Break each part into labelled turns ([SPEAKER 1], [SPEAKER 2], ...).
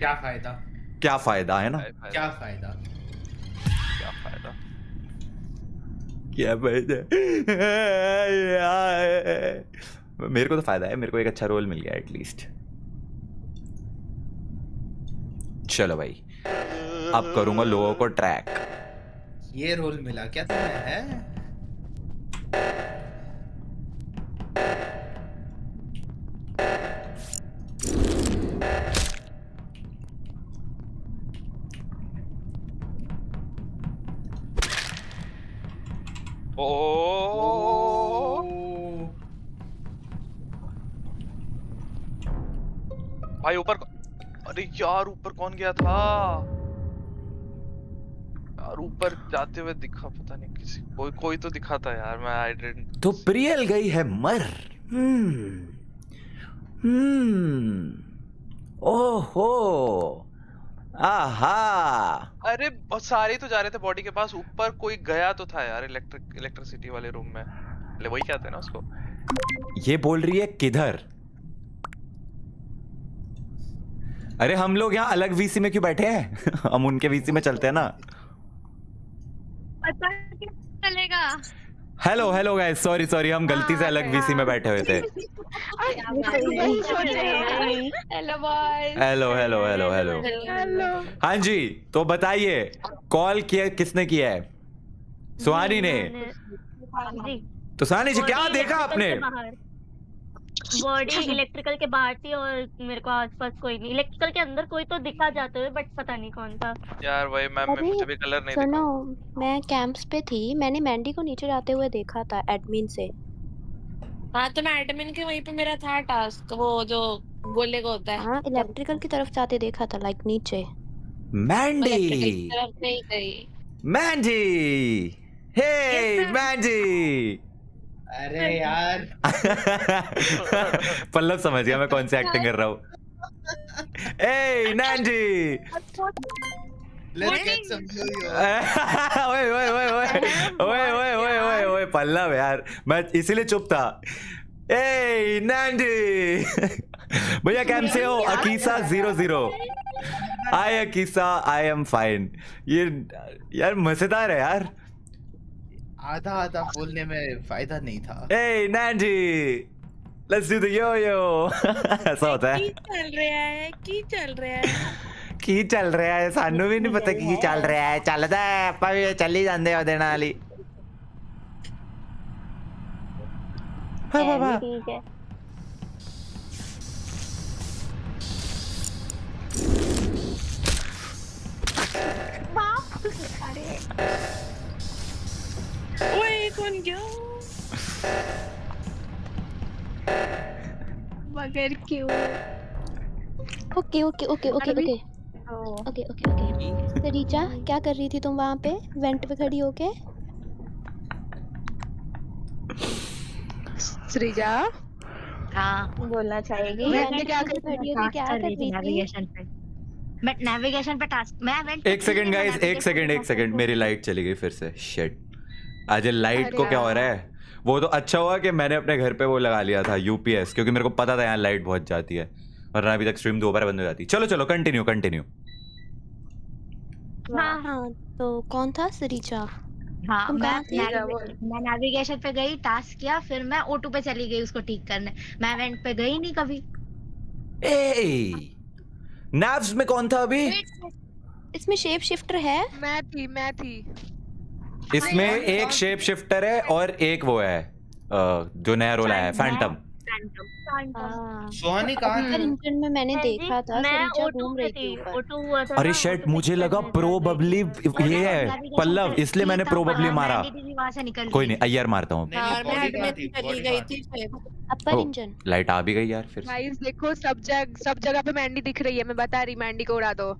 [SPEAKER 1] क्या फायदा?
[SPEAKER 2] क्या फायदा है ना?
[SPEAKER 1] क्या फायदा?
[SPEAKER 3] क्या फायदा?
[SPEAKER 2] क्या फायदा? मेरे को तो फायदा है, मेरे को एक अच्छा रोल मिल गया एटलीस्ट। चलो भाई, अब करूंगा लोगों को ट्रैक।
[SPEAKER 1] ये रोल मिला क्या तुम्हें है?
[SPEAKER 3] ओ भाई ऊपर। अरे यार ऊपर कौन गया था यार? ऊपर जाते हुए दिखा, पता नहीं किसी कोई तो दिखा था यार। मैं आई डिडंट।
[SPEAKER 2] तो प्रियल गई है मर। ओहो, आहा।
[SPEAKER 3] अरे बहुत सारे तो जा रहे थे बॉडी के पास, ऊपर कोई गया तो था यार इलेक्ट्रिसिटी वाले रूम में। ले वही कहते हैं ना उसको।
[SPEAKER 2] ये बोल रही है किधर? अरे हम लोग यहाँ अलग वीसी में क्यों बैठे हैं? हम उनके वीसी में चलते हैं ना।
[SPEAKER 4] पता क्या चलेगा।
[SPEAKER 2] Hello hello guys, sorry sorry, हम गलती से अलग वीसी में बैठे हुए थे।
[SPEAKER 4] Hello boys.
[SPEAKER 2] Hello hello hello hello. हाँ जी, तो बताइए कॉल किया किसने किया है? सुहानी ने। तो सुहानी जी क्या देखा आपने?
[SPEAKER 5] बॉडी इलेक्ट्रिकल के बाहर थी और मेरे को आसपास कोई नहीं। इलेक्ट्रिकल के अंदर कोई तो दिखा जाते हुए, बट पता नहीं कौन था
[SPEAKER 3] यार वही मैम, मुझे भी कलर नहीं
[SPEAKER 6] सुनो,
[SPEAKER 3] दिखा।
[SPEAKER 6] मैं कैंप्स पे थी, मैंने मैंडी को नीचे जाते हुए देखा था एडमिन से।
[SPEAKER 4] हाँ तो मैं एडमिन के वहीं पे मेरा था टास्क, वो जो गोले को होता है।
[SPEAKER 6] हाँ, इलेक्ट्रिकल की तरफ जाते देखा था, लाइक नीचे।
[SPEAKER 2] मैंडी,
[SPEAKER 4] तरफ नहीं गई।
[SPEAKER 2] मैंडी, हे मैंडी।
[SPEAKER 1] अरे यार
[SPEAKER 2] पल्लव समझ गया मैं कौन सी एक्टिंग कर रहा हूँ। ए मैंडी,
[SPEAKER 1] लेट्स गेट सम यूयो।
[SPEAKER 2] ओए ओए ओए ओए ओए ओए ओए ओए ओए पल्लव यार, मैं इसीलिए चुप था। ए नैंडी भैया कैम से हो? अकीसा 00। हाय अकीसा, आई एम फाइन। ये यार मजेदार है यार।
[SPEAKER 1] आधा आधा बोलने में फायदा नहीं था।
[SPEAKER 2] ए नैंडी, लेट्स डू द यो-यो। ऐसा होता है।
[SPEAKER 4] की चल रहा है, की चल रहा है।
[SPEAKER 2] की चल रहा है, सानू भी नहीं पता की चल रहा है। चलदा है आपा भी चल ही जांदे हो देना वाली। हाँ बाबा
[SPEAKER 5] ठीक है।
[SPEAKER 4] ओए कौन गया?
[SPEAKER 6] मगर क्यों? Okay okay okay okay okay okay okay okay. तो रीचा क्या कर रही थी तुम वहाँ पे वेंट पे खड़ी होके?
[SPEAKER 7] श्रीजा,
[SPEAKER 5] हाँ बोलना चाहेगी।
[SPEAKER 6] वेंट क्या कर रही थी?
[SPEAKER 5] नेविगेशन पे। मैं नेविगेशन पे टास्क, मैं वेंट।
[SPEAKER 2] एक सेकंड गाइस, एक सेकंड, मेरी लाइट चली गई फिर से। शिट, आज लाइट को क्या हो रहा है? वो तो अच्छा हुआ कि मैंने अपने घर पे वो लगा लिया था यूपीएस, क्योंकि मेरे को पता था यहाँ लाइट बहुत जाती है, वरना अभी तक स्ट्रीम 2 बार बंद हो जाती। चलो चलो कंटिन्यू कंटिन्यू।
[SPEAKER 6] हाँ हाँ, तो कौन था रीचा?
[SPEAKER 5] हाँ
[SPEAKER 6] तुम कहाँ थी?
[SPEAKER 5] मैं नेविगेशन पे गई, टास्क किया, फिर मैं O2 पे चली गई उसको ठीक करने। मैं वेंट पे गई नहीं कभी।
[SPEAKER 2] ए नैव्स में कौन था अभी?
[SPEAKER 6] इसमें शेप शिफ्टर है?
[SPEAKER 7] मैं थी।
[SPEAKER 2] इसमें एक शेप शिफ्टर है और एक वो है जो नया रोल आया है, फैंटम।
[SPEAKER 1] सुहानी कहाँ थी?
[SPEAKER 6] इंजन में मैंने देखा था रीचा घूम रही थी ऊपर।
[SPEAKER 5] O2 हुआ था।
[SPEAKER 2] अरे शेट, मुझे लगा प्रोबेबली ये है पल्लव, इसलिए मैंने प्रोबेबली मारा।
[SPEAKER 5] वहां से निकल
[SPEAKER 2] कोई नहीं, अय्यर मारता हूँ।
[SPEAKER 4] और मैं
[SPEAKER 1] बॉडी कहाँ
[SPEAKER 4] एडमिन
[SPEAKER 1] थी?
[SPEAKER 4] चली
[SPEAKER 1] बॉडी
[SPEAKER 4] गई
[SPEAKER 1] कहाँ
[SPEAKER 4] थी फिर।
[SPEAKER 6] अपर इंजन।
[SPEAKER 2] लाइट आ भी गई यार फिर से।
[SPEAKER 7] गाइस देखो, सब जगह पे मैंडी दिख रही है। मैं बता रही, मैंडी को उड़ा दो।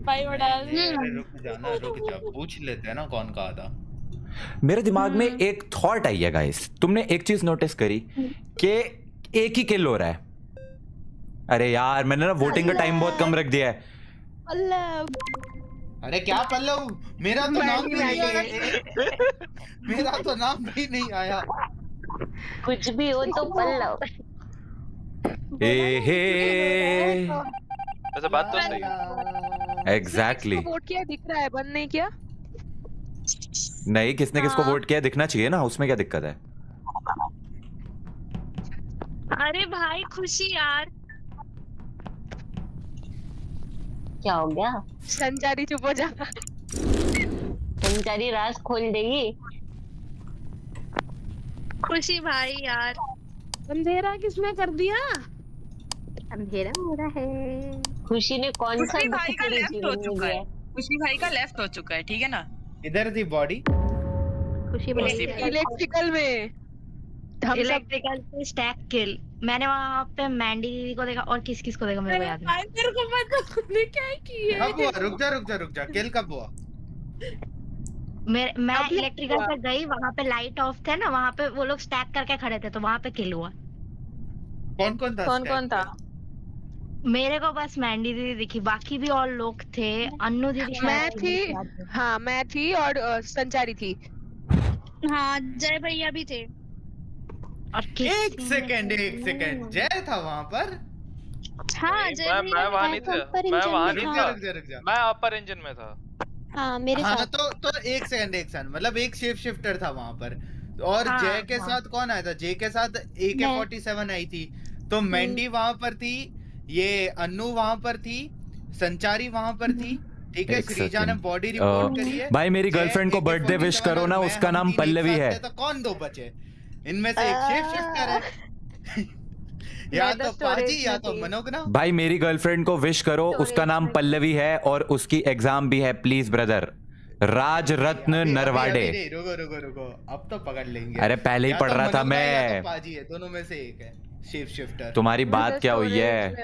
[SPEAKER 4] भाई वो डाल।
[SPEAKER 1] अरे रुक जा, पूछ लेते हैं ना कौन कहा था।
[SPEAKER 2] मेरे दिमाग में एक थॉट आई है गाइस, तुमने एक चीज नोटिस करी कि एक ही किल हो रहा है। अरे यार मैंने ना वोटिंग का टाइम बहुत कम रख दिया है।
[SPEAKER 6] अल्लाह,
[SPEAKER 1] अरे क्या पल्लव, मेरा तो नाम भी नहीं आया। मेरा तो नाम भी नहीं आया।
[SPEAKER 5] कुछ भी हो तो पल्लव।
[SPEAKER 2] ए हे
[SPEAKER 3] वैसे बात तो सही है।
[SPEAKER 2] एग्जैक्टली।
[SPEAKER 7] वोट किया दिख रहा है, बंद नहीं किया।
[SPEAKER 2] नहीं, किसने किसको
[SPEAKER 5] हाँ।
[SPEAKER 2] वोट किया दिखना चाहिए ना, उसमें क्या दिक्कत है?
[SPEAKER 5] अरे भाई खुशी यार,
[SPEAKER 8] क्या हो गया?
[SPEAKER 7] संचारी चुप हो जा।
[SPEAKER 8] संचारी राज खोल देगी।
[SPEAKER 5] खुशी भाई यार,
[SPEAKER 4] अंधेरा किसने कर दिया?
[SPEAKER 5] अंधेरा हो रहा है।
[SPEAKER 8] खुशी ने कौन सा
[SPEAKER 9] खुशी भाई का
[SPEAKER 8] तेरे
[SPEAKER 9] लेफ्ट हो
[SPEAKER 8] जीवन में
[SPEAKER 9] चुका है।
[SPEAKER 8] दिया?
[SPEAKER 9] खुशी भाई का लेफ्ट हो चुका है, ठीक है ना?
[SPEAKER 1] इधर थी बॉडी।
[SPEAKER 5] खुशी भाई
[SPEAKER 7] इलेक्ट्रिकल में
[SPEAKER 5] इलेक्ट्रिकल पे स्टैक किल। मैंने वहाँ पे मैंडी दीदी को देखा और किस किस को देखा मेरे को याद नहीं।
[SPEAKER 4] मेरे को पता तूने क्या किया?
[SPEAKER 1] कब हुआ? रुक जा किल कब हुआ?
[SPEAKER 5] मैं इलेक्ट्रिकल पे गई, वहाँ पे लाइट ऑफ थे ना, वहाँ पे वो लोग स्टैक करके खड़े थे तो वहाँ पे किल हुआ।
[SPEAKER 1] कौन कौन था?
[SPEAKER 9] कौन था?
[SPEAKER 5] मेरे को बस मैंडी दीदी दिखी, बाकी भी और लोग थे। अन्नू दीदी
[SPEAKER 7] मैं
[SPEAKER 5] शायद
[SPEAKER 7] थी।
[SPEAKER 5] नहीं थी।
[SPEAKER 7] हाँ मैं थी और संचारी थी।
[SPEAKER 5] हाँ जय भैया भी थे। और
[SPEAKER 1] एक सेकंड जय था वहाँ पर?
[SPEAKER 5] हाँ
[SPEAKER 3] मैं वहाँ नहीं था। मैं वहाँ नहीं था।
[SPEAKER 1] रुक जा।
[SPEAKER 3] मैं अपर इंजन में था।
[SPEAKER 6] हाँ मेरे
[SPEAKER 1] हाँ
[SPEAKER 6] साथ।
[SPEAKER 1] तो एक सेकंड मतलब एक शेप शिफ्टर था वहाँ पर। और
[SPEAKER 5] हाँ,
[SPEAKER 1] जय के
[SPEAKER 5] हाँ।
[SPEAKER 1] साथ कौन आया था? जय के साथ AK-47 आई थी। तो मैंडी वहाँ पर थी, ये अन्नू वहाँ पर थी, संचारी वहाँ पर थी, ठीक है।
[SPEAKER 2] एक
[SPEAKER 1] श्रीजा ने
[SPEAKER 2] सेकंड।
[SPEAKER 1] बॉडी रिपोर्ट करी है।
[SPEAKER 2] भाई मेरी
[SPEAKER 1] जय,
[SPEAKER 2] गर्लफ्रेंड को बर्थडे
[SPEAKER 1] AK-47
[SPEAKER 2] विश करो ना,
[SPEAKER 1] और मैं,
[SPEAKER 2] उसका
[SPEAKER 1] हम
[SPEAKER 2] नाम
[SPEAKER 1] तीन एक
[SPEAKER 2] पल्लवी
[SPEAKER 1] साथ
[SPEAKER 2] है।
[SPEAKER 1] थे, तो कौन दो बचे? इनमें से एक शेप शिफ्टर है। या तो पाजी या तो मनोगना।
[SPEAKER 2] भाई मेरी गर्लफ्रेंड को विश करो, उसका नाम पल्लवी है और उसकी एग्जाम भी है, प्लीज ब्रदर। राज रत्न नरवाडे।
[SPEAKER 1] रुको अब तो पकड़ लेंगे।
[SPEAKER 2] अरे पहले ही
[SPEAKER 1] या
[SPEAKER 2] पढ़
[SPEAKER 1] तो
[SPEAKER 2] रहा था
[SPEAKER 1] मनोगना या
[SPEAKER 2] मैं।
[SPEAKER 1] तो पाजी है, दोनों में से एक है शेप शिफ्टर।
[SPEAKER 2] तुम्हारी बात क्या हुई है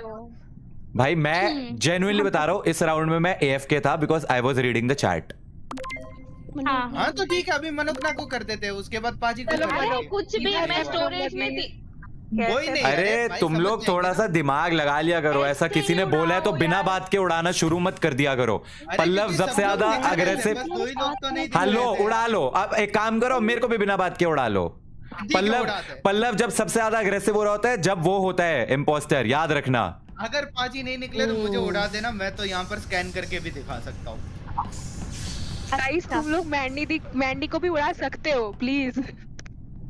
[SPEAKER 2] भाई? मैं जेन्युइनली बता रहा हूँ, इस राउंड में मैं AFK था because I was reading the chat.
[SPEAKER 1] हाँ तो ठीक है, अभी मनोगना को कर देते हैं, उसके बाद पाजी को कर देंगे।
[SPEAKER 9] कुछ भी, मैं स्टोरेज में थी।
[SPEAKER 1] कोई नहीं।
[SPEAKER 2] अरे
[SPEAKER 1] भाई
[SPEAKER 2] तुम
[SPEAKER 1] समझ
[SPEAKER 2] लोग
[SPEAKER 1] जाएंगे।
[SPEAKER 2] थोड़ा सा दिमाग लगा लिया करो, ऐसा किसी ने बोला है तो बिना बात के उड़ाना शुरू मत कर दिया करो।
[SPEAKER 1] अरे
[SPEAKER 2] पल्लव
[SPEAKER 1] क्योंकि
[SPEAKER 2] सबसे
[SPEAKER 1] सब लोग
[SPEAKER 2] ज्यादा
[SPEAKER 1] दिख रहे थे,
[SPEAKER 2] अग्रेसिव।
[SPEAKER 1] बस दो ही लोग तो नहीं दिख
[SPEAKER 2] हेलो
[SPEAKER 1] रहे थे।
[SPEAKER 2] उड़ा लो, अब एक काम करो, मेरे को भी बिना बात के उड़ा लो।
[SPEAKER 1] ठीक है,
[SPEAKER 2] पल्लव
[SPEAKER 1] उड़ाते हैं।
[SPEAKER 2] पल्लव जब सबसे ज्यादा अग्रेसिव हो रहा होता है, जब वो होता है इम्पोस्टर, याद रखना।
[SPEAKER 1] अगर पाजी नहीं निकले तो मुझे उड़ा देना, मैं तो यहाँ पर स्कैन करके भी दिखा सकता हूँ।
[SPEAKER 7] गाइस तुम लोग मैंडी को भी उड़ा सकते हो प्लीज,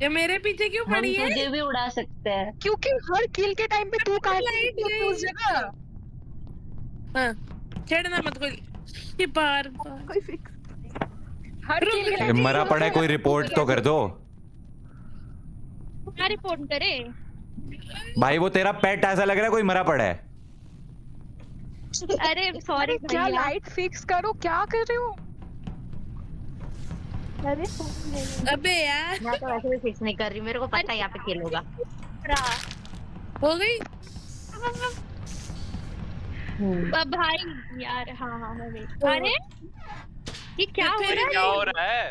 [SPEAKER 4] ये मेरे पीछे क्यों
[SPEAKER 8] हम
[SPEAKER 4] पड़ी है?
[SPEAKER 8] तुझे भी उड़ा सकते हैं।
[SPEAKER 7] क्योंकि हर किल के टाइम पे तू कहाँ
[SPEAKER 4] लाइट
[SPEAKER 7] थी उस जगह।
[SPEAKER 4] हाँ, छेड़ना मत कोई। ये बार
[SPEAKER 7] हर किल के टाइम
[SPEAKER 2] मरा पड़ा है, कोई रिपोर्ट तो कर दो।
[SPEAKER 5] क्या रिपोर्ट करे?
[SPEAKER 2] भाई वो तेरा पेट ऐसा लग रहा है कोई मरा पड़ा है।
[SPEAKER 5] अरे सॉरी
[SPEAKER 7] क्या
[SPEAKER 5] भैया।
[SPEAKER 7] लाइट फिक्स करो, क्या कर रहे हो?
[SPEAKER 4] अबे यार
[SPEAKER 5] मैं तो वैसे भी फिक्स नहीं कर रही, मेरे को पता है यहाँ पे किल होगा।
[SPEAKER 4] हो गई।
[SPEAKER 5] भाई यार हाँ हो गई। अरे ये क्या हो रहा
[SPEAKER 3] क्या
[SPEAKER 5] है?
[SPEAKER 3] हो रहा है?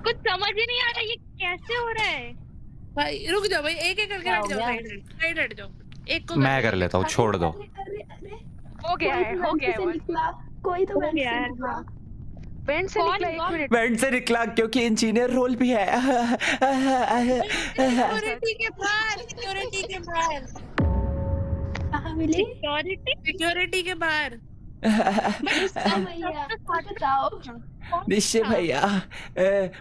[SPEAKER 5] कुछ समझ ही नहीं आ रहा, ये कैसे हो रहा है?
[SPEAKER 4] भाई रुक जाओ भाई, एक एक करके
[SPEAKER 8] क्या
[SPEAKER 4] हट
[SPEAKER 8] हो
[SPEAKER 4] जाओ,
[SPEAKER 8] गया?
[SPEAKER 4] साइड हट जाओ। एक को
[SPEAKER 2] मैं कर लेता हूँ, छोड़ दो।
[SPEAKER 7] हो गया है
[SPEAKER 6] कोई तो
[SPEAKER 5] वेंट से
[SPEAKER 6] निकला।
[SPEAKER 7] वेंट से निकला, एक मिनट।
[SPEAKER 2] वेंट से निकला क्योंकि इंजीनियर रोल भी है।
[SPEAKER 4] सिक्योरिटी के बाहर, सिक्योरिटी के बाहर,
[SPEAKER 6] कहाँ मिली?
[SPEAKER 4] सिक्योरिटी के बाहर।
[SPEAKER 6] भैया बताओ।
[SPEAKER 2] निश्चय भैया,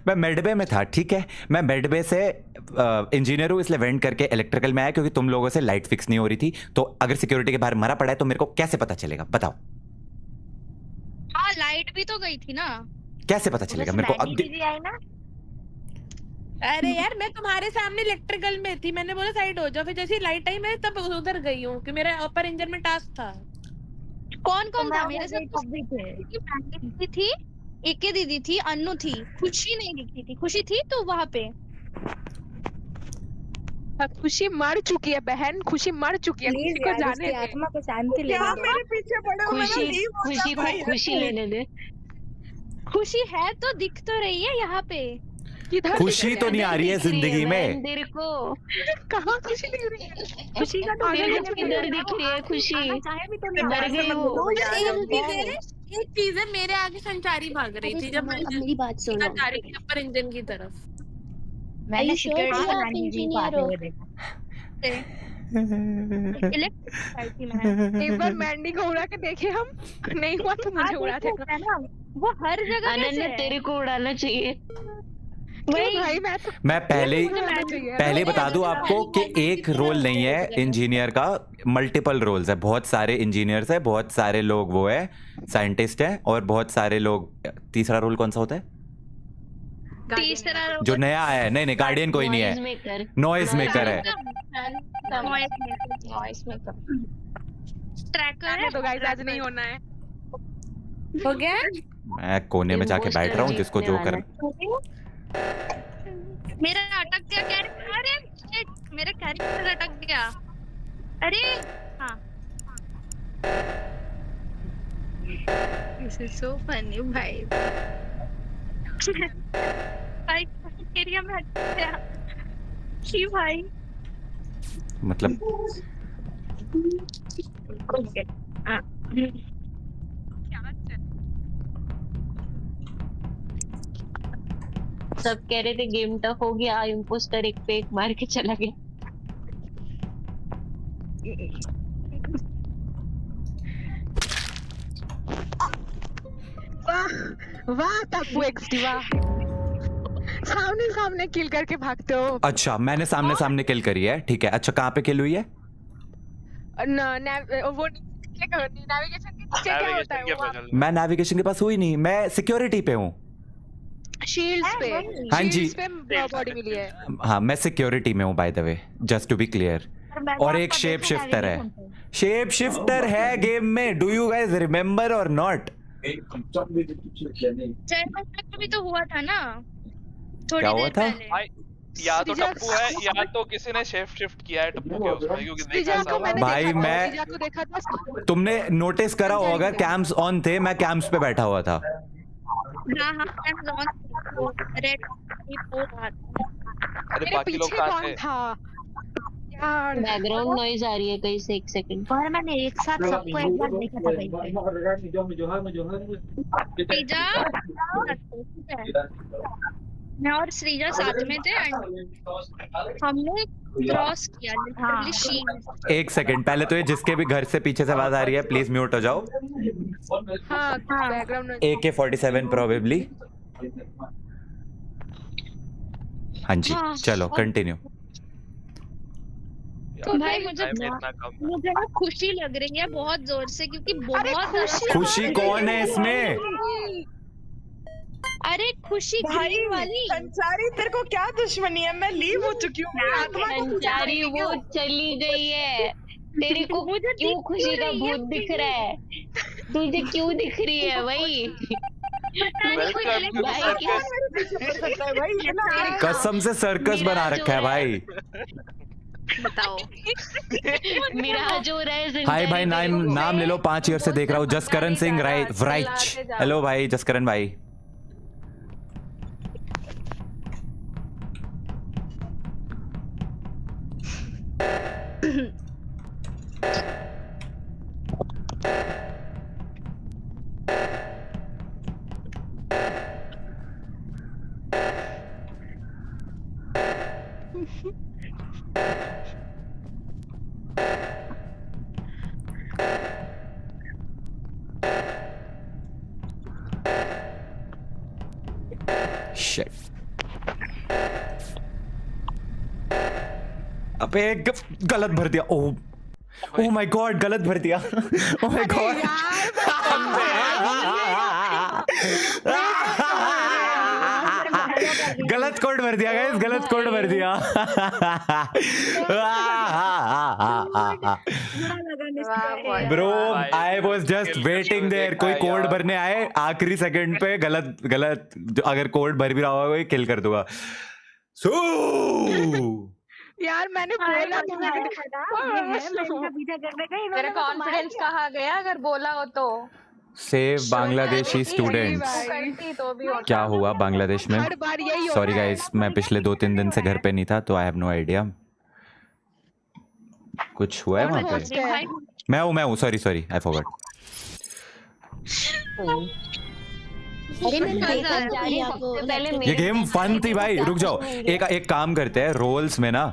[SPEAKER 2] मैं मेडबे में था, ठीक है। मैं मेडबे से इंजीनियर हूँ, इसलिए वेंट करके इलेक्ट्रिकल में आया क्योंकि तुम लोगों से लाइट फिक्स नहीं हो रही थी। तो अगर सिक्योरिटी के बाहर मरा पड़ा है तो मेरे को कैसे पता चलेगा, बताओ?
[SPEAKER 5] हाँ लाइट भी तो गई थी ना।
[SPEAKER 2] कैसे पता चलेगा मेरे को? अब
[SPEAKER 5] दीदी आई ना।
[SPEAKER 4] अरे यार मैं तुम्हारे सामने इलेक्ट्रिकल में थी, मैंने बोला साइड हो जाओ, फिर जैसे लाइट आई मैं तब उधर गई हूँ कि मेरा अपर इंजन में टास्क था।
[SPEAKER 5] कौन कौन था मेरे
[SPEAKER 8] मेरे
[SPEAKER 5] साथ?
[SPEAKER 8] भी थे।
[SPEAKER 5] दीदी थी, एके दीदी थी, अन्नू थी, खुशी नहीं दिखती थी। खुशी थी तो वहाँ पे।
[SPEAKER 7] खुशी मर चुकी है बहन, खुशी मर चुकी है, खुशी को जाने दे।
[SPEAKER 8] आत्मा को शांति लेने
[SPEAKER 9] क्या
[SPEAKER 8] दो।
[SPEAKER 9] मेरे पीछे पड़े हो? मैंने
[SPEAKER 8] खुशी
[SPEAKER 9] leave होता
[SPEAKER 8] खुशी
[SPEAKER 9] भाई,
[SPEAKER 8] को खुशी लेने दे।
[SPEAKER 5] खुशी है तो दिख तो रही है यहाँ पे।
[SPEAKER 7] किधर
[SPEAKER 2] खुशी तो नहीं आ रही है जिंदगी में।
[SPEAKER 8] मंदिर को
[SPEAKER 7] कहाँ खुशी दिख रही है?
[SPEAKER 8] खुशी का तो किधर दिख रही है खुशी?
[SPEAKER 5] चाहे भी तो
[SPEAKER 8] डर गई वो।
[SPEAKER 4] एक चीज है, मेरे आगे संचारी भाग रही थी जब मैं
[SPEAKER 6] अब मेरी बात सुनो।
[SPEAKER 4] जा रही थी अपर इंजन की तरफ।
[SPEAKER 5] मैंने
[SPEAKER 6] Are you sure
[SPEAKER 5] सिक्योरिटी
[SPEAKER 6] कि आप
[SPEAKER 5] मैनेजर को
[SPEAKER 6] engineer
[SPEAKER 5] आते
[SPEAKER 6] हो?
[SPEAKER 5] हुए देखा।
[SPEAKER 7] एक बार मैंडी को उड़ा के देखे हम, नहीं हुआ तो मुझे उड़ा देगा
[SPEAKER 4] ना, वो हर जगह कैसे
[SPEAKER 8] अनन्या
[SPEAKER 4] है?
[SPEAKER 8] तेरे को उड़ाना चाहिए।
[SPEAKER 7] क्यों भाई,
[SPEAKER 2] मैं पहले ही बता दूं आपको कि एक रोल नहीं है इंजीनियर का, मल्टीपल रोल्स है। बहुत सारे इंजीनियर्स है, बहुत सारे लोग वो है साइंटिस्ट है, और बहुत सारे लोग। तीसरा रोल कौन सा होता है
[SPEAKER 4] तीसरा
[SPEAKER 2] जो नया आया है? नहीं गार्डियन कोई नहीं है, नॉइज मेकर है।
[SPEAKER 4] ट्रैकर है
[SPEAKER 7] तो गाइस आज नहीं होना है।
[SPEAKER 4] हो गया।
[SPEAKER 2] मैं कोने में जाके बैठ रहा हूँ, जिसको जो कर।
[SPEAKER 4] मेरा अटक गया कैरेक्टर। अरे shit, मेरा कैरेक्टर अटक गया। अरे हाँ,
[SPEAKER 7] This is so funny भाई।
[SPEAKER 4] भाई एरिया में अटक गया। जी भाई
[SPEAKER 2] मतलब
[SPEAKER 8] सब कह रहे थे गेम टफ हो गया, इम्पोस्टर एक पे एक मार के चला गया।
[SPEAKER 7] वाह टप्पू एक्सटी वाह। सामने सामने किल करके भागते हो।
[SPEAKER 2] अच्छा, मैंने सामने सामने किल करी है, ठीक है। अच्छा, कहाँ पे किल हुई है?
[SPEAKER 7] वो नेविगेशन के नीचे क्या होता है वो?
[SPEAKER 2] मैं नेविगेशन के पास हुई नहीं, मैं सिक्योरिटी पे हूँ।
[SPEAKER 7] शील्ड्स पे।
[SPEAKER 2] हाँ जी।
[SPEAKER 7] शील्ड्स पे बॉडी मिली है।
[SPEAKER 2] हाँ, मैं सिक्योरिटी में हूँ by the way, just to be clear. और एक शेप शिफ्टर है, शेप शिफ्टर है गेम में। Do you guys remember or not?
[SPEAKER 4] भी तो हुआ था ना थोड़ी
[SPEAKER 2] क्या हुआ
[SPEAKER 4] देर
[SPEAKER 2] था?
[SPEAKER 4] पहले।
[SPEAKER 3] या तो टप्पू है या तो किसी ने शिफ्ट किया है टप्पू के उसमें, क्योंकि देखा साला।
[SPEAKER 2] भाई मैं
[SPEAKER 7] को देखा था।
[SPEAKER 2] तुमने नोटिस करा हो, अगर कैंप्स ऑन थे, मैं कैंप्स पे बैठा हुआ था।
[SPEAKER 4] रेड
[SPEAKER 3] अरे बाकी लोग कहाँ थे?
[SPEAKER 7] था यार।
[SPEAKER 8] बैकग्राउंड नॉइज आ रही है कहीं से, एक सेकंड।
[SPEAKER 4] और मैंने एक साथ सबको एक बार देखा था भाई। मैं और श्रीजा साथ में थे and हमने क्रॉस किया लिटरली शील्ड।
[SPEAKER 2] एक सेकंड, पहले तो ये जिसके भी घर से पीछे से आवाज आ रही है प्लीज म्यूट हो जाओ।
[SPEAKER 7] हाँ बैकग्राउंड।
[SPEAKER 2] AK-47 probably. हाँ जी, चलो कंटिन्यू।
[SPEAKER 4] तो भाई मुझे ना खुशी लग रही है बहुत जोर से, क्योंकि बहुत
[SPEAKER 2] खुशी कौन है इसमें?
[SPEAKER 4] अरे खुशी
[SPEAKER 9] भाई वाली संसारी, तेरे को क्या दुश्मनी है? मैं लीव हो चुकी हूँ।
[SPEAKER 8] संसारी वो चली गई है। तेरे को क्यों खुशी का भूत दिख रहा है? तुझे क्यों दिख रही है भाई?
[SPEAKER 2] कसम से सर्कस बना रखा है भाई।
[SPEAKER 4] बताओ।
[SPEAKER 8] मिराज हो रहा है।
[SPEAKER 2] हाय भाई, नाम ले लो, 5 ईयर से देख रहा हूँ। जसकरण सिंह राइच। हेलो भाई जसकरण भाई। Shit. अबे गलत भर दिया। ओह माय गॉड, गलत भर दिया। ओह माय गॉड, गलत कोड भर दिया गाइस, गलत कोड भर दिया। Bro I was just waiting there, कोई कोड भरने आए आखिरी सेकंड पे, गलत अगर कोड भर भी रहा होगा कोई किल कर दूंगा।
[SPEAKER 7] यार मैंने बोला
[SPEAKER 9] मेरा कॉन्फिडेंस कहाँ गया अगर बोला हो तो?
[SPEAKER 2] Save Bangladeshi students. क्या हुआ बांग्लादेश में? सॉरी गाइस, मैं पिछले 2-3 दिन से घर पे नहीं था, तो आई हैव नो आइडिया। कुछ हुआ है वहाँ पे? मैं हूँ, सॉरी आई फॉरगॉट। ये गेम फन थी भाई। रुक जाओ, एक काम करते हैं, रोल्स में ना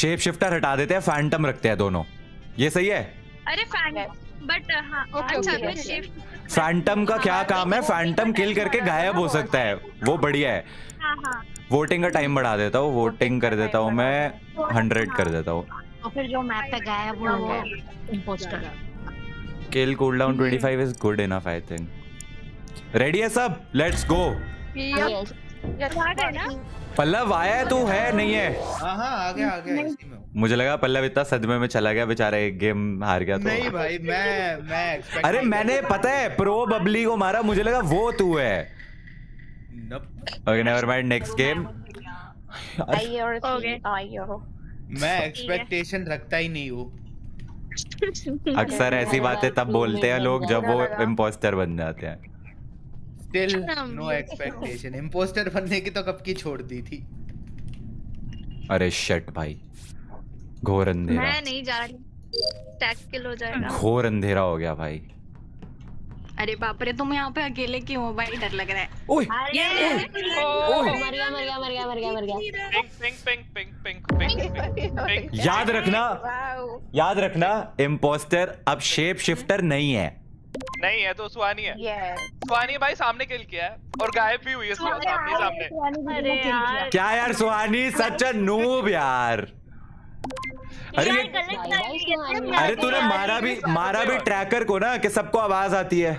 [SPEAKER 2] शेप शिफ्टर हटा देते हैं, फैंटम रखते हैं दोनों, ये सही है?
[SPEAKER 5] अरे बट हाँ अच्छा मैं शिफ्ट
[SPEAKER 2] फैंटम का क्या काम है? फैंटम किल करके गायब हो सकता है, वो बढ़िया है।
[SPEAKER 5] हाँ
[SPEAKER 2] वोटिंग का टाइम बढ़ा देता हूँ, वोटिंग कर देता हूँ मैं 100 कर देता हूँ।
[SPEAKER 5] तो फिर जो मैप पे गायब हुआ वो impostor.
[SPEAKER 2] Kill cooldown 25 is good enough I think. Ready है सब? Let's go. पल्लव आया है, तू है नहीं है?
[SPEAKER 1] हाँ आ गया इसी में हूँ।
[SPEAKER 2] मुझे लगा पल्लव इतना सदमे में चला गया बेचारा, एक गेम हार गया तो।
[SPEAKER 1] नहीं भाई मैं expect
[SPEAKER 2] अरे
[SPEAKER 1] नहीं
[SPEAKER 2] मैंने
[SPEAKER 1] कर
[SPEAKER 2] पता है प्रो बबली को मारा, मुझे लगा वो तू है। Okay never mind, next game.
[SPEAKER 1] मैं एक्सपेक्टेशन रखता ही नहीं हूँ।
[SPEAKER 2] अक्सर ऐसी बातें तब बोलते हैं लोग जब वो इम्पोस्टर बन जाते हैं।
[SPEAKER 1] Still no expectation। इम्पोस्टर बनने की तो कब की छोड़ दी थी।
[SPEAKER 2] अरे शिट भाई, घोर अंधेरा।
[SPEAKER 5] मैं नहीं जा रही, टैग किल हो जाएगा।
[SPEAKER 2] घोर अंधेरा हो गया भाई।
[SPEAKER 10] अरे बाप रे, तुम यहाँ पे अकेले क्यों हो भाई? डर लग रहा है।
[SPEAKER 2] ओए
[SPEAKER 8] मर गया।
[SPEAKER 2] याद रखना इम्पोस्टर अब शेप शिफ्टर नहीं है।
[SPEAKER 3] नहीं है तो सुहानी है। सुहानी भाई सामने किल किया है और गायब भी हुई है सामने।
[SPEAKER 5] अरे यार
[SPEAKER 2] क्या यार सुहानी, सच अ नूब यार। अरे अरे तूने मारा भी ट्रैकर को ना, कि सबको आवाज आती है।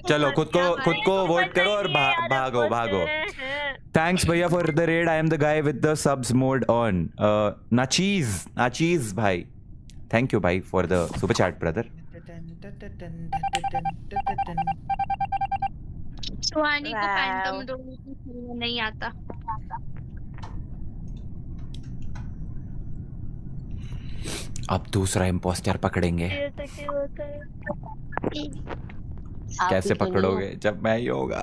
[SPEAKER 2] चलो खुद को वोट करो और भागो। थैंक्स भैया for the raid. I am the guy with the subs mode on. नाचीज भाई, थैंक यू भाई for the super chat brother.
[SPEAKER 5] Suhani को फैंटम नहीं आता।
[SPEAKER 2] अब दूसरा इम्पोस्टर पकड़ेंगे। कैसे पकड़ोगे जब मैं ही होगा?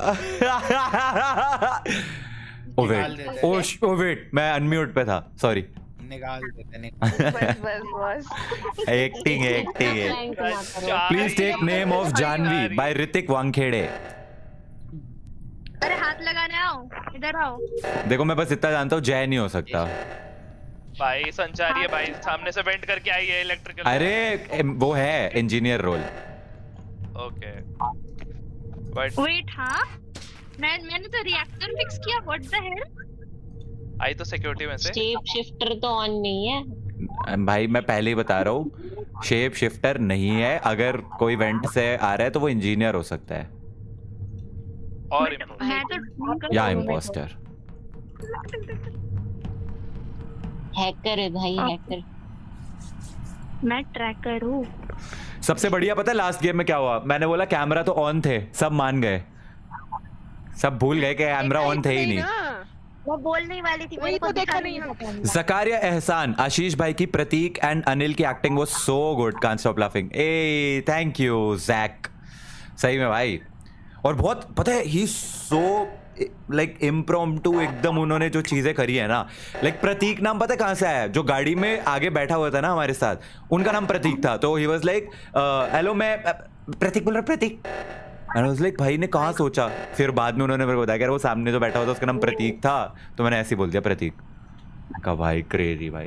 [SPEAKER 2] ओ वेट मैं अनम्यूट पे था, सॉरी।
[SPEAKER 1] निकाल देते
[SPEAKER 2] एक्टिंग है। Please take name of Janvi by Hrithik Wankhede.
[SPEAKER 5] अरे हाथ लगाने आओ, इधर आओ।
[SPEAKER 2] देखो मैं बस इतना जानता हूँ, जय नहीं हो सकता
[SPEAKER 3] भाई। संचारी है भाई, सामने से वेंट करके आई है इलेक्ट्रिकल।
[SPEAKER 2] अरे वो है engineer role.
[SPEAKER 3] Okay but
[SPEAKER 5] wait हाँ मैंने तो रिएक्टर फिक्स किया। What the hell?
[SPEAKER 3] आई तो सिक्योरिटी में से।
[SPEAKER 8] शेप शिफ्टर तो ऑन नहीं है
[SPEAKER 2] भाई, मैं पहले ही बता रहा हूँ शेप शिफ्टर नहीं है। अगर कोई वेंट से आ रहा है तो वो इंजीनियर हो सकता है
[SPEAKER 3] और
[SPEAKER 5] मैं तो
[SPEAKER 2] या इम्पोस्टर।
[SPEAKER 8] हैकर है भाई, हैकर।
[SPEAKER 5] मैं ट्रैकर हूँ।
[SPEAKER 2] सबसे बढ़िया पता है लास्ट गेम में क्या हुआ? मैंने बोला कैमरा तो ऑन थे, सब मान गए, सब भूल गए कि कैमरा ऑन थे ही नहीं।
[SPEAKER 5] वो बोलने वाली थी,
[SPEAKER 7] वही तो देखा नहीं था।
[SPEAKER 2] जकारिया एहसान, आशीष भाई की, प्रतीक एंड अनिल की acting was so good, can't stop laughing. ए थैंक यू जैक, सही में भाई। और बहुत पता है ही सो लाइक इम्प्रॉम्प्टू एकदम उन्होंने जो चीजें करी है ना। लाइक प्रतीक नाम पता है कहाँ से आया? जो गाड़ी में आगे बैठा हुआ था ना हमारे साथ, उनका नाम प्रतीक था। तो ही वाज लाइक हेलो मैं प्रतीक बोल रहा, प्रतीक। एंड आई वाज लाइक भाई ने कहाँ सोचा? फिर बाद में उन्होंने मेरे को बताया कि वो सामने जो बैठा हुआ था उसका नाम प्रतीक था, तो मैंने ऐसे ही बोल दिया प्रतीक का। भाई क्रेजी भाई,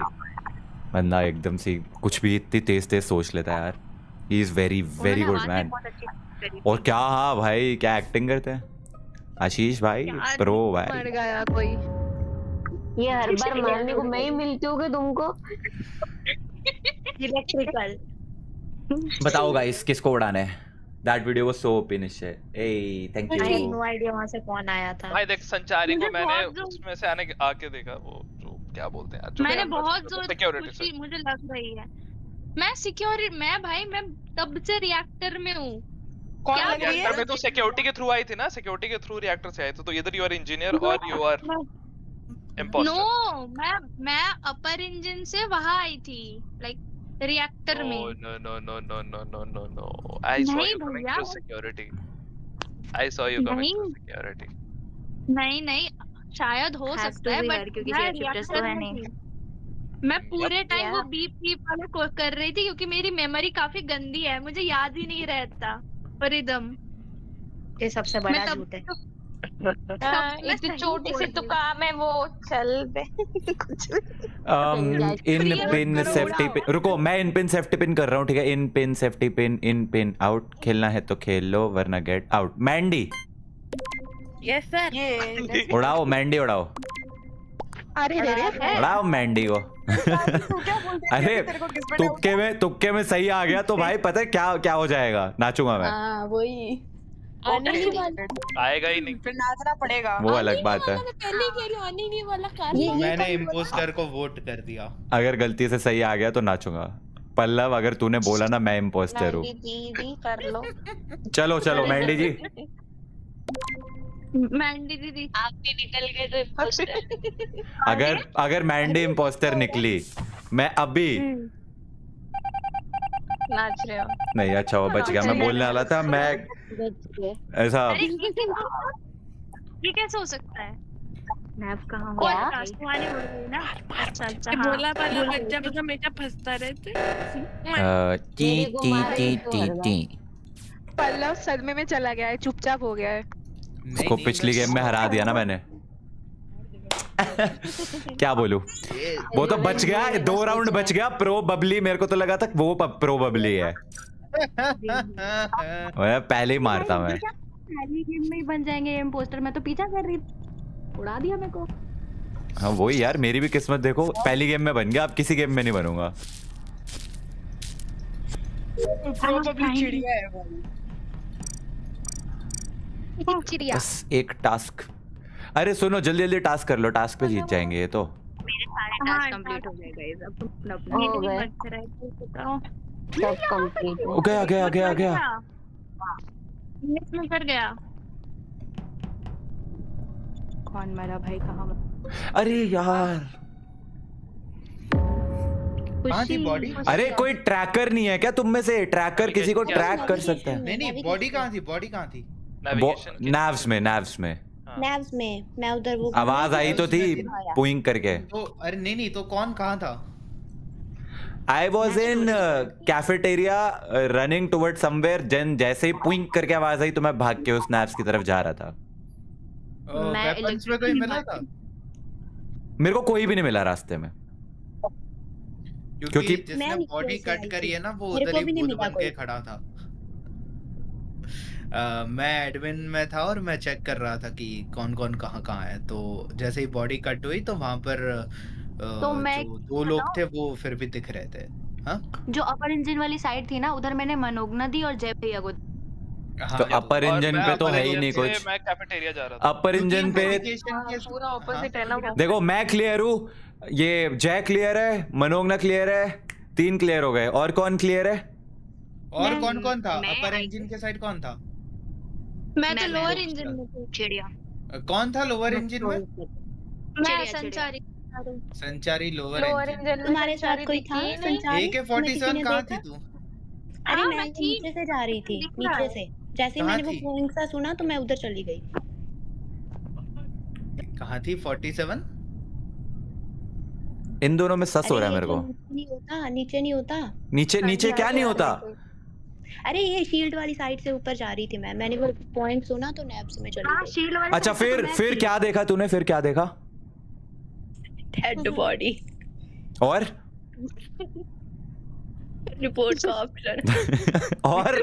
[SPEAKER 2] बंदा एकदम से कुछ भी इतनी तेज सोच लेता है यार। He is very very good man. और क्या, हाँ भाई क्या एक्टिंग करते हैं आशीष भाई, प्रो भाई।
[SPEAKER 7] मर गया कोई।
[SPEAKER 8] ये हर बार मारने को मैं ही मिलती हूँ तुमको।
[SPEAKER 5] इलेक्ट्रिकल।
[SPEAKER 2] बताओ गाइस किसको उड़ाना है? That video was so finish है। A thank
[SPEAKER 5] I have
[SPEAKER 2] you.
[SPEAKER 5] No idea वहां से कौन आया था।
[SPEAKER 3] भाई देख संचारी को
[SPEAKER 5] मुझे
[SPEAKER 3] मैंने
[SPEAKER 5] बहुत
[SPEAKER 3] उसमें से आके देखा, वो जो क्या बोलते हैं जो
[SPEAKER 5] मैंने
[SPEAKER 3] कैमरा
[SPEAKER 5] बहुत
[SPEAKER 3] से
[SPEAKER 5] जोर
[SPEAKER 3] सिक्योरिटी
[SPEAKER 5] खुशी
[SPEAKER 3] से।
[SPEAKER 5] मुझे लग रही है। मैं सिक्योरिटी मैं तब से रिएक्टर में हूँ।
[SPEAKER 9] कौन
[SPEAKER 5] क्या
[SPEAKER 9] लग रही
[SPEAKER 3] रिएक्टर
[SPEAKER 9] है?
[SPEAKER 3] में तो सिक्योरिटी के थ्रू आई थी ना, सिक्योरिटी के थ्रू रिएक्टर से आई थी। तो इधर यू आर इंजीनियर और यू आर इम्पोस्टर।
[SPEAKER 5] नो मैं अपर इंजन से वहां आई थी, लाइक रिएक्टर में।
[SPEAKER 3] No. I saw
[SPEAKER 5] नहीं
[SPEAKER 3] you coming
[SPEAKER 5] भैया।
[SPEAKER 3] through security. I saw you coming
[SPEAKER 5] नहीं।
[SPEAKER 3] through security.
[SPEAKER 5] नहीं शायद हो
[SPEAKER 10] Has
[SPEAKER 5] सकता
[SPEAKER 10] to
[SPEAKER 5] है
[SPEAKER 10] be
[SPEAKER 5] बट
[SPEAKER 10] यार, क्योंकि
[SPEAKER 5] मैं
[SPEAKER 10] shape shifters तो
[SPEAKER 5] reactor
[SPEAKER 10] है
[SPEAKER 5] में
[SPEAKER 10] नहीं।
[SPEAKER 5] थी। मैं पूरे टाइम वो बीप वाला कर रही थी क्योंकि मेरी मेमोरी काफी गंदी है, मुझे याद ही नहीं रहता रिदम।
[SPEAKER 10] ये सबसे बड़ा
[SPEAKER 5] मैं तब
[SPEAKER 10] झूठ है।
[SPEAKER 8] इतनी छोटी सी तो काम है वो, चल बे। कुछ
[SPEAKER 2] इन पिन सेफ्टी पिन, रुको मैं इन पिन सेफ्टी पिन कर रहा हूँ, ठीक है? इन पिन सेफ्टी पिन, इन पिन आउट। खेलना है तो खेल लो वरना get out. Mandy
[SPEAKER 4] yes sir.
[SPEAKER 2] उड़ाओ मैंडी, उड़ाओ
[SPEAKER 7] अरे रे रे
[SPEAKER 2] उड़ाओ मैंडी को। अरे तुक्के में सही आ गया तो भाई पता है क्या क्या हो जाएगा, नाचूंगा मैं।
[SPEAKER 6] वही
[SPEAKER 4] आने ही वाला,
[SPEAKER 3] आएगा ही नहीं,
[SPEAKER 9] फिर नाचना पड़ेगा।
[SPEAKER 2] वो अलग बात है।
[SPEAKER 4] मैं पहले ही कह रही हूँ आने ही नहीं वाला कार।
[SPEAKER 1] मैंने इम्पोस्टर को वोट कर दिया।
[SPEAKER 2] अगर गलती से सही आ गया तो नाचूंगा। पल्लव अगर तूने बोला ना मैं इम्पोस्टर हूँ।
[SPEAKER 8] दीदी कर लो।
[SPEAKER 2] चलो चलो मैंडी जी।
[SPEAKER 10] मैंडी दीदी
[SPEAKER 8] आप भी निकल गए तो imposter।
[SPEAKER 2] अगर मैंडी इम्पोस्टर निकली, मैं अभी
[SPEAKER 8] नाच रहे हो।
[SPEAKER 2] नहीं, अच्छा वो बच गया। मैं बोलने वाला था मैं ऐसा।
[SPEAKER 10] ये कैसे हो सकता है?
[SPEAKER 5] नैव कहाँ
[SPEAKER 10] क्या?
[SPEAKER 5] हुआ?
[SPEAKER 10] वाली बोल रही है ना? अच्छा अच्छा हाँ।
[SPEAKER 4] बोला वाला बच्चा बस हमेशा फंसता रहते।
[SPEAKER 2] T T T T T.
[SPEAKER 7] Pallav सदमे में चला गया है, चुपचाप हो गया है।
[SPEAKER 2] उसको पिछली गेम में हरा दिया ना मैंने। क्या बोलूं, वो तो बच गया, 2 राउंड बच गया। प्रो बबली, मेरे को तो लगा था वो प्रो बबली है। पहले ही मारता मैं।
[SPEAKER 10] पहली गेम में ही बन जाएंगे इम्पोस्टर। मैं तो पीछा कर रही थी, उड़ा दिया मेरे को।
[SPEAKER 2] हाँ वही यार, मेरी भी किस्मत देखो, पहली गेम में बन गया, अब किसी गेम में नहीं बनूंगा।
[SPEAKER 9] प्रोबेबली चिड़िया है भाई।
[SPEAKER 7] चिड़िया।
[SPEAKER 2] बस एक टास्क। अरे सुनो, जल्दी जल्दी टास्क कर लो, टास्क पे जीत जाएंगे ये तो।
[SPEAKER 10] मेरे सारे टास्क कंप्लीट हो गए गाइस। अब अपना
[SPEAKER 8] हो गए। सब कंप्लीट हो
[SPEAKER 2] गया गया गया गया।
[SPEAKER 10] में कर गया। कौन मरा भाई, कहाँ?
[SPEAKER 2] अरे यार,
[SPEAKER 1] कहाँ थी बॉडी?
[SPEAKER 2] अरे कोई ट्रैकर नहीं है क्या तुम में से? ट्रैकर किसी को ट्रैक कर सकता है?
[SPEAKER 1] नहीं बॉडी कहाँ थी? बॉडी कहाँ थी?
[SPEAKER 2] नैव्स में, नैव्स में।
[SPEAKER 6] नैव्स में मैं उधर वो
[SPEAKER 2] आवाज आई तो थी पुइंग करके।
[SPEAKER 1] तो अरे नहीं तो कौन कहाँ था?
[SPEAKER 2] I was in cafeteria running toward somewhere, जैसे ही पुइंग करके आवाज आई तो मैं भाग के उस नैव्स की तरफ जा रहा था।
[SPEAKER 1] वेपन्स में कोई मिला था?
[SPEAKER 2] मेरे को कोई भी नहीं मिला रास्ते में,
[SPEAKER 1] क्योंकि जिसने बॉडी कट करी है ना वो उधर ही भूत बन के खड़ा था। मैं एडमिन में था और मैं चेक कर रहा था कि कौन कौन कहाँ है। तो जैसे ही बॉडी कट हुई तो वहां पर
[SPEAKER 10] तो मैं
[SPEAKER 1] जो 2 लोग थे वो फिर भी दिख रहे थे। हाँ, जो
[SPEAKER 10] अपर इंजन वाली साइड थी ना, उधर मैंने मनोगना दी और जय भैया को।
[SPEAKER 2] तो अपर इंजन पे तो है ही नहीं कुछ।
[SPEAKER 3] मैं कैफेटेरिया जा रहा था।
[SPEAKER 2] अपर इंजन पे
[SPEAKER 8] पूरा ऑपोजिट है ना वो।
[SPEAKER 2] देखो मैं क्लियर हूँ, ये जय क्लियर है, मनोगना क्लियर है, 3 क्लियर हो गए। और कौन क्लियर है?
[SPEAKER 1] और कौन कौन था? अपर इंजन के साइड कौन था?
[SPEAKER 10] मैं तो लोअर इंजन में थी। चिड़िया।
[SPEAKER 1] कौन था लोअर इंजन में?
[SPEAKER 10] मैं संचारी।
[SPEAKER 1] संचारी लोअर इंजन।
[SPEAKER 6] तुम्हारे साथ कोई था संचारी?
[SPEAKER 1] AK-47 कहाँ थी तू?
[SPEAKER 6] अरे मैं नीचे से जा रही थी, नीचे से। जैसे ही मैंने वो फ्लोइंग सा सुना तो मैं उधर चली गई।
[SPEAKER 1] कहाँ थी 47?
[SPEAKER 2] इन दोनों में सस हो रहा है मेरे को।
[SPEAKER 6] नहीं होता, नीचे नहीं होता।
[SPEAKER 2] नीचे क्या नहीं होता?
[SPEAKER 6] अरे ये शील्ड वाली साइड से ऊपर जा रही थी मैंने वो पॉइंट सुना तो नैब्स में चली गई।
[SPEAKER 2] अच्छा फिर क्या देखा तूने? फिर क्या देखा?
[SPEAKER 6] डेड बॉडी
[SPEAKER 2] और
[SPEAKER 6] रिपोर्ट का ऑप्शन
[SPEAKER 2] और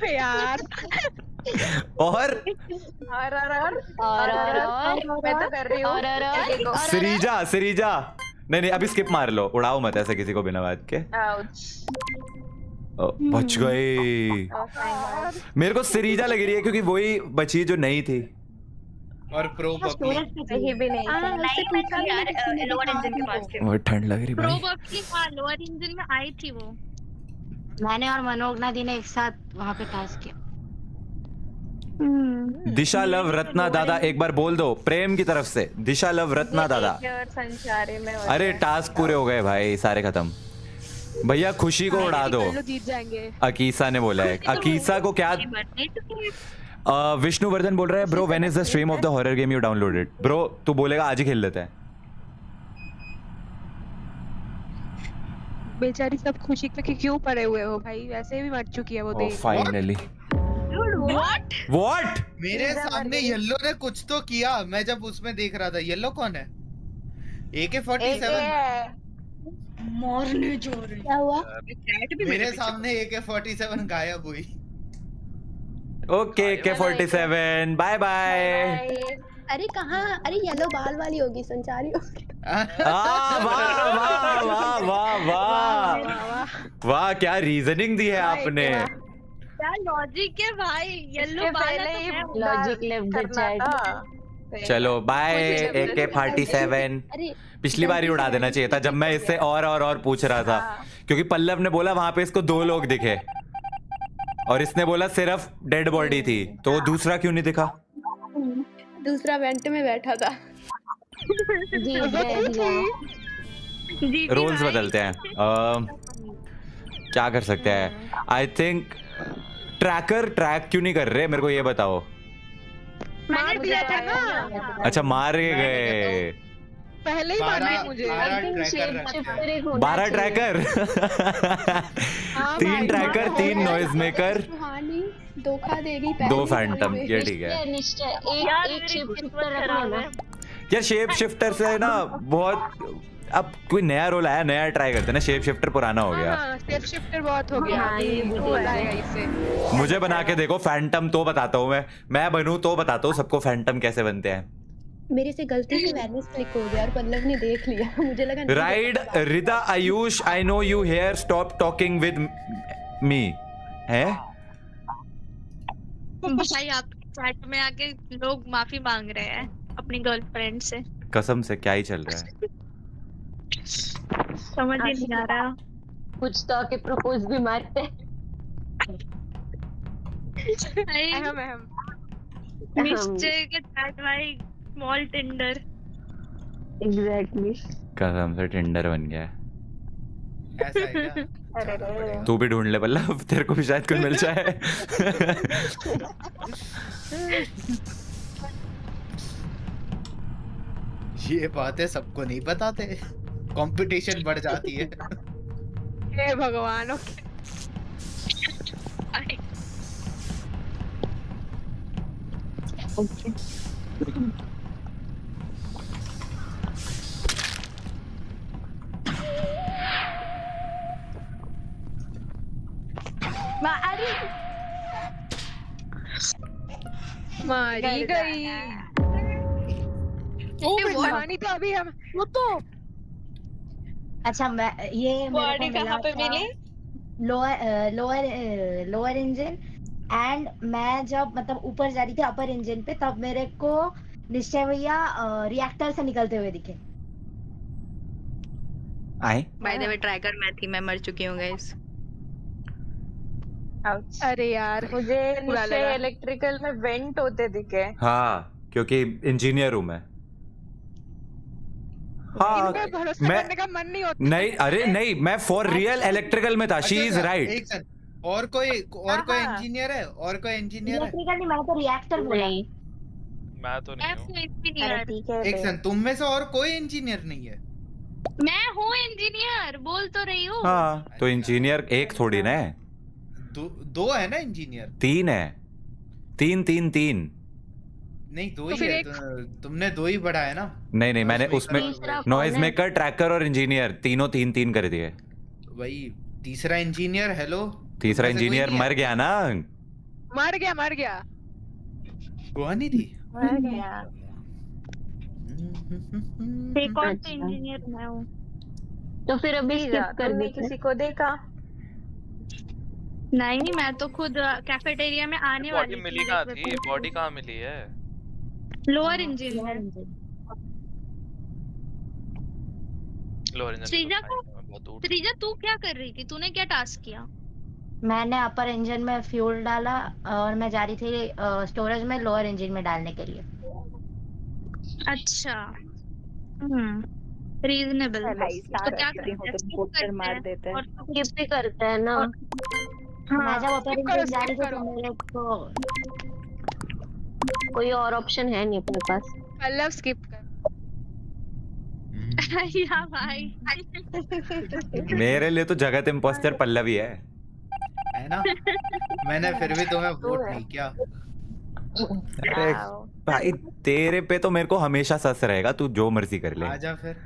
[SPEAKER 7] यार
[SPEAKER 8] और मैं तो कर रही हूँ।
[SPEAKER 2] सिरीजा नहीं अभी स्किप मार लो, उड़ाओ मत ऐसे किसी को बिना बात के। बच गई। मेरे को सिरीजा लग रही है क्योंकि वही बची जो नहीं थी।
[SPEAKER 1] और प्रो बबली
[SPEAKER 8] भी नहीं
[SPEAKER 10] लोअर इंजन के पास थे।
[SPEAKER 2] बहुत ठंड लग रही
[SPEAKER 10] प्रो
[SPEAKER 2] भाई।
[SPEAKER 10] बबली लोअर इंजन में आई थी वो।
[SPEAKER 5] मैंने और मनोगना दी ने एक साथ वहाँ पे टास्क किया।
[SPEAKER 2] दिशा लव रत्ना दादा एक बार बोल दो प्रेम की तरफ से। दिशा लव रत्ना दादा।
[SPEAKER 8] संचारी में
[SPEAKER 2] अरे टास्क पूरे हो गए भाई, सारे खत्म। भैया खुशी को उड़ा दो।
[SPEAKER 7] जीत जाएंगे।
[SPEAKER 2] अकीसा ने बोला है। अकीसा को क्या? विष्णुवर्धन बोल रहा है bro when is the stream of the horror game you downloaded? Bro तू बोलेगा आज ही खेल लेते हैं।
[SPEAKER 7] बेचारी सब खुशी पे क्यों पड़े हुए हो भाई? वैसे भी मर चुकी है वो देख।
[SPEAKER 2] Finally what?
[SPEAKER 1] मेरे सामने येलो ने कुछ तो किया, मैं जब उसमें देख रहा था। येलो कौन है? AK-47
[SPEAKER 9] मारने जा रही।
[SPEAKER 6] क्या हुआ?
[SPEAKER 1] मेरे सामने AK-47 गायब हुई।
[SPEAKER 2] Okay AK-47 bye bye.
[SPEAKER 6] अरे कहाँ? अरे येलो बाल वाली होगी, संचारी होगी।
[SPEAKER 2] वाह वाह वाह वाह वाह वाह वाह, क्या रीजनिंग दी है आपने।
[SPEAKER 4] क्या लॉजिक है भाई, येलो बाल है तो
[SPEAKER 8] लॉजिक लेफ्ट चैट।
[SPEAKER 2] चलो बाय AK-47।
[SPEAKER 6] अरे
[SPEAKER 2] पिछली बार ही उड़ा देना चाहिए था जब मैं इससे और पूछ रहा था, क्योंकि पल्लव ने बोला वहां पे इसको 2 लोग दिखे और इसने बोला सिर्फ डेड बॉडी थी, तो दूसरा क्यों नहीं दिखा?
[SPEAKER 6] दूसरा वेंट में बैठा था।
[SPEAKER 2] रोल्स बदलते हैं। क्या कर सकते हैं? आई थिंक ट्रैकर ट्रैक क्यों नहीं कर रहे, मेरे को ये बताओ।
[SPEAKER 7] मार दिया था ना।
[SPEAKER 2] अच्छा मार गए
[SPEAKER 7] पहले ही मार दिया मुझे।
[SPEAKER 2] 12 ट्रैकर 3 ट्रैकर 3 नॉइज मेकर,
[SPEAKER 6] सुहानी धोखा देगी।
[SPEAKER 2] 2 फैंटम, ये ठीक है।
[SPEAKER 8] एक शिफ्टर रखना ना
[SPEAKER 2] यार शेप शिफ्टर से ना बहुत, अब कोई नया रोल आया, नया ट्राई करते हैं ना। शेप शिफ्टर पुराना हो गया।
[SPEAKER 7] शेप शिफ्टर बहुत हो गया। इससे
[SPEAKER 2] मुझे बना के देखो फैंटम, तो बताता हूँ मैं बनूं तो बताता हूँ सबको फैंटम कैसे बनते हैं।
[SPEAKER 6] मेरे से गलती से वैनिस क्लिक हो गया और पल्लव ने देख लिया। मुझे लगा
[SPEAKER 2] राइड रिदा Ayush, I know you here, stop talking with me. है
[SPEAKER 4] भाई आप चैट में आके लोग माफी मांग रहे हैं अपनी गर्लफ्रेंड से।
[SPEAKER 2] कसम से क्या ही चल रहा है,
[SPEAKER 4] समझ ही नहीं आ रहा।
[SPEAKER 8] कुछ तो आके प्रपोज भी मारते हैं।
[SPEAKER 4] निश्चय के चैट भाई स्मॉल टिंडर।
[SPEAKER 8] एग्जैक्टली
[SPEAKER 2] कसम से टिंडर बन गया है।
[SPEAKER 1] ऐसा है क्या?
[SPEAKER 2] तू भी ढूंढ ले पल्लव, तेरे को भी शायद कोई मिल जाए।
[SPEAKER 1] ये बातें सबको नहीं बताते, कंपटीशन बढ़ जाती है।
[SPEAKER 7] हे भगवान।
[SPEAKER 8] ओके
[SPEAKER 7] मारी गई। सुहानी तो अभी हम वो तो
[SPEAKER 11] अच्छा मैं ये
[SPEAKER 9] बॉडी कहाँ पे मिली?
[SPEAKER 11] लोअर इंजन एंड मैं जब मतलब ऊपर जा रही थी अपर इंजन पे, तब मेरे को निश्चय भैया रिएक्टर से निकलते हुए दिखे।
[SPEAKER 2] आए
[SPEAKER 12] बाय द वे ट्रैकर मैं थी, मैं मर चुकी हूँ गाइस।
[SPEAKER 7] अरे यार
[SPEAKER 9] मुझे निश्चय इलेक्ट्रिकल में वेंट होते दिखे।
[SPEAKER 2] हाँ क्योंकि इंजीनियर हूँ मैं। हाँ
[SPEAKER 7] भरोसा करने का मन नहीं होता।
[SPEAKER 2] नहीं अरे नहीं, मैं फॉर रियल इलेक्ट्रिकल में था। She is right.
[SPEAKER 1] और कोई इंजीनियर है? और कोई इंजीनियर है?
[SPEAKER 11] इलेक्ट्रिकल नहीं, मैं तो रिएक्टर बोला।
[SPEAKER 3] मैं तो नहीं हूँ।
[SPEAKER 1] एक सेकंड, तुम में से और कोई इंजीनियर नहीं है?
[SPEAKER 4] मैं हूँ इंजीनियर, बोल तो रही हूँ।
[SPEAKER 2] हाँ तो इंजीनियर एक थोड़ी ना है,
[SPEAKER 1] दो है ना इंजीनियर?
[SPEAKER 2] 3 है। 3
[SPEAKER 1] नहीं 2 ही है। तुमने 2 ही बढ़ाया ना?
[SPEAKER 2] नहीं मैंने उसमें नॉइज मेकर, ट्रैकर और इंजीनियर तीनों 3 कर दिए।
[SPEAKER 1] वही तीसरा इंजीनियर। हेलो,
[SPEAKER 2] तीसरा इंजीनियर मर गया ना?
[SPEAKER 7] मर गया
[SPEAKER 1] सुहानी थी।
[SPEAKER 4] मर गया। एक और तो इंजीनियर मैं हूँ।
[SPEAKER 8] तो फिर अभी स्किप कर दी।
[SPEAKER 9] किसी को देखा?
[SPEAKER 4] नहीं मैं तो खुद कैफेटेरिया में आने वाली
[SPEAKER 3] बॉडी मिली कहाँ थी? बॉडी कहाँ मिली है?
[SPEAKER 4] Lower engineer. श्रीजा तू क्या कर रही थी? तूने क्या टास्क किया?
[SPEAKER 11] मैंने अपर इंजन में फ्यूल डाला और मैं जा रही थी स्टोरेज में लोअर इंजन में डालने के लिए।
[SPEAKER 4] अच्छा रीजनेबल। तो क्या करते
[SPEAKER 9] मार देते हैं।
[SPEAKER 8] स्किप भी करते हैं ना।
[SPEAKER 11] मैं जब अपर इंजन जा रही थी तो मेरे को
[SPEAKER 8] कोई और ऑप्शन है नहीं अपने पास।
[SPEAKER 7] पल्लव स्किप कर।
[SPEAKER 4] या भाई
[SPEAKER 2] मेरे लिए तो जगत इम्पोस्टर पल्लव ही है।
[SPEAKER 1] है ना? मैंने फिर भी तुम्हें वोट नहीं किया।
[SPEAKER 2] अरे भाई तेरे पे तो मेरे को हमेशा सस रहेगा, तू जो मर्जी कर ले।
[SPEAKER 1] आजा फिर।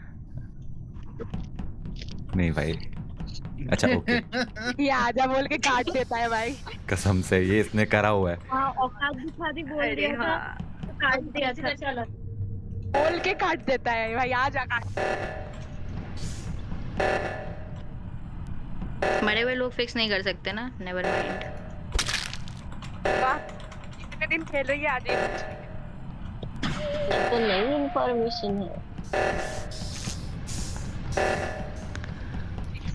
[SPEAKER 2] नहीं भाई, अच्छा ओके।
[SPEAKER 7] ये आजा बोल के काट देता है भाई।
[SPEAKER 2] कसम से ये इसने करा हुआ है।
[SPEAKER 5] हाँ औकात दिखा दी बोल दिया था तो काट दिया था। चलो
[SPEAKER 7] बोल के काट देता है भाई, आजा काट।
[SPEAKER 12] मरे हुए लोग फिक्स नहीं कर सकते ना, नेवर माइंड।
[SPEAKER 7] वाह कितने दिन खेल रही है आज ये।
[SPEAKER 8] तो नई इंफॉर्मेशन है।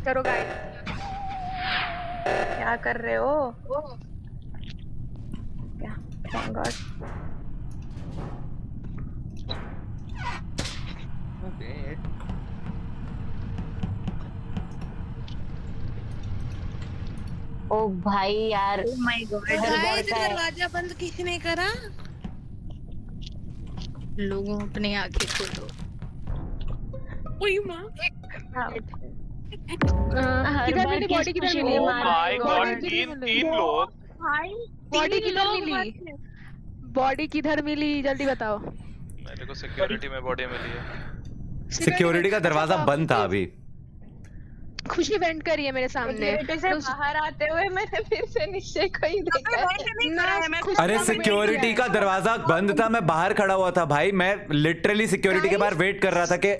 [SPEAKER 7] करो गाइस।
[SPEAKER 9] क्या कर रहे हो? क्या? Oh God.
[SPEAKER 8] ओ भाई यार,
[SPEAKER 12] ओह माय गॉड,
[SPEAKER 4] दरवाजा बंद किसने करा?
[SPEAKER 12] लोगों अपनी आंखें खोलो।
[SPEAKER 4] ओए माँ।
[SPEAKER 7] किधर मिली बॉडी, किधर मिली?
[SPEAKER 3] Oh my God, तीन लोग।
[SPEAKER 7] बॉडी किधर मिली? बॉडी किधर मिली जल्दी बताओ।
[SPEAKER 3] मेरे को सिक्योरिटी में बॉडी मिली है।
[SPEAKER 2] सिक्योरिटी का दरवाजा बंद था अभी।
[SPEAKER 7] खुशी वेंट करी है मेरे सामने।
[SPEAKER 9] से बाहर आते हुए मैंने फिर से निश्चय को ही देखा।
[SPEAKER 2] अरे सिक्योरिटी का दरवाजा बंद था, मैं बाहर खड़ा हुआ था भाई। मैं लिटरली सिक्योरिटी के बाहर वेट कर रहा था कि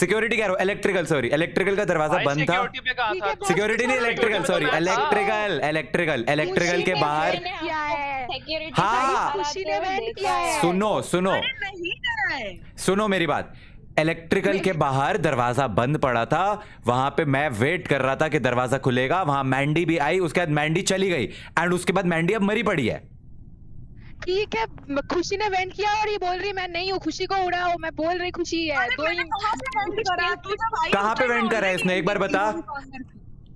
[SPEAKER 2] सिक्योरिटी कह रहा हूँ, इलेक्ट्रिकल सॉरी, इलेक्ट्रिकल का दरवाजा बंद था। सिक्योरिटी नहीं, इलेक्ट्रिकल सॉरी, इलेक्ट्रिकल के बाहर। हाँ सुनो मेरी बात, इलेक्ट्रिकल के बाहर दरवाजा बंद पड़ा था, वहां पे मैं वेट कर रहा था कि दरवाजा खुलेगा। वहां मैंडी भी आई, उसके बाद मैंडी चली गई एंड उसके बाद मैंडी अब मरी पड़ी है।
[SPEAKER 7] ठीक है, खुशी ने वेंट किया और ये बोल रही मैं नहीं हूँ, खुशी को उड़ाओ। मैं बोल रही खुशी है।
[SPEAKER 2] कहाँ पे वेंट करा है इसने, एक बार बता।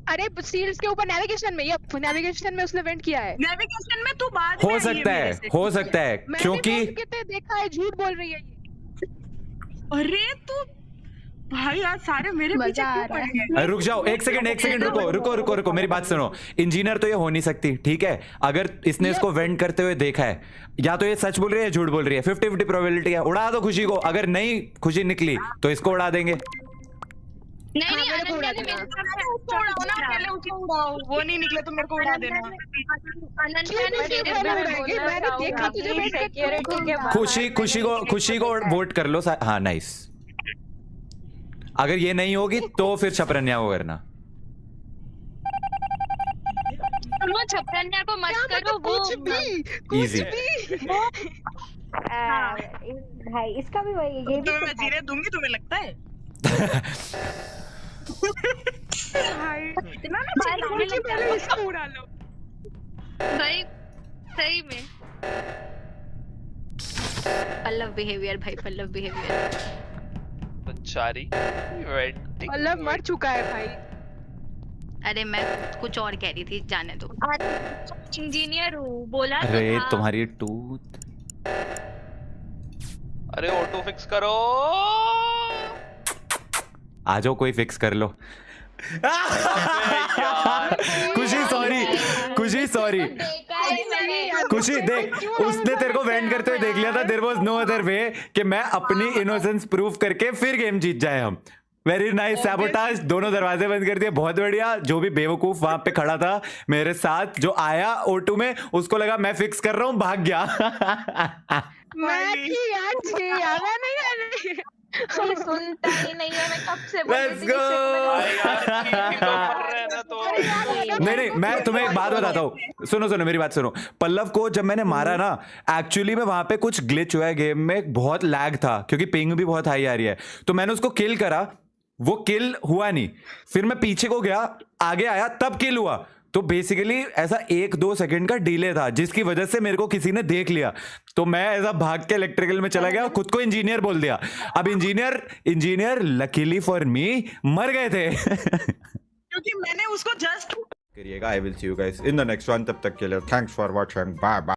[SPEAKER 7] अरे सील्स के ऊपर नेविगेशन में, ये नेविगेशन में उसने वेंट किया है।
[SPEAKER 9] नेविगेशन में तू बाद में
[SPEAKER 2] हो सकता है क्योंकि
[SPEAKER 7] देखा है, झूठ बोल रही है ये।
[SPEAKER 9] अरे तू भाई आज सारे मेरे पीछे क्यों पड़ गए?
[SPEAKER 2] रुक जाओ, एक सेकंड रुको, मेरी बात सुनो। इंजीनियर तो ये हो नहीं सकती, ठीक है? अगर इसने इसको वेंट करते हुए देखा है, या तो ये सच बोल रही है झूठ बोल रही है। 50-50 प्रोबेबिलिटी है। उड़ा दो खुशी को, अगर नहीं खुशी निकली तो इसको उड़ा देंगे।
[SPEAKER 8] नहीं
[SPEAKER 9] पहले उसको उड़ाओ, वो नहीं निकले तो मेरे को उड़ा देना।
[SPEAKER 2] खुशी को वोट कर लो। हाँ नाइस। अगर ये नहीं होगी तो फिर छपरन्या को करना।
[SPEAKER 5] वो छपरन्या को मत करो, वो
[SPEAKER 2] इजी।
[SPEAKER 11] भाई इसका भी वही, ये भी
[SPEAKER 9] मैं जीने दूंगी तुम्हें लगता है?
[SPEAKER 4] उड़ा लो भाई, सही में।
[SPEAKER 12] पल्लव बिहेवियर भाई, पल्लव बिहेवियर।
[SPEAKER 3] पंचारी
[SPEAKER 7] पल्लव मर चुका है भाई।
[SPEAKER 12] अरे मैं कुछ और कह रही थी, जाने दो।
[SPEAKER 5] इंजीनियर हूँ बोला।
[SPEAKER 2] अरे तुम्हारी टूथ।
[SPEAKER 3] अरे ऑटो फिक्स करो।
[SPEAKER 2] आ जाओ, कोई फिक्स कर लो। खुशी देख, उसने तेरे को वेंट करते हुए देख लिया था। There was no other way कि मैं अपनी इनोसेंस प्रूफ करके फिर गेम जीत जाए हम। Very nice sabotage. दोनों दरवाजे बंद कर दिए, बहुत बढ़िया। जो भी बेवकूफ वहां पे खड़ा था मेरे साथ, जो आया O2 में, उसको लगा मैं फिक्स कर रहा हूँ, भाग गया।
[SPEAKER 5] सुनता ही नहीं है, मैं कब से
[SPEAKER 2] Let's go! नहीं, मैं तुम्हें एक बात बताता हूँ। सुनो मेरी बात सुनो। पल्लव को जब मैंने मारा ना, एक्चुअली में वहां पे कुछ ग्लिच हुआ है गेम में, बहुत लैग था क्योंकि पिंग भी बहुत हाई आ रही है। तो मैंने उसको किल करा, वो किल हुआ नहीं। फिर मैं पीछे को गया, आगे आया, तब किल हुआ। तो बेसिकली ऐसा 1-2 सेकंड का डिले था, जिसकी वजह से मेरे को किसी ने देख लिया। तो मैं ऐसा भाग के इलेक्ट्रिकल में चला गया, खुद को इंजीनियर बोल दिया। अब इंजीनियर लकीली फॉर मी मर गए थे।
[SPEAKER 9] क्योंकि मैंने उसको जस्ट
[SPEAKER 2] करिएगा। I will see you guys in the next one. तब तक के लिए thanks for watching, bye bye.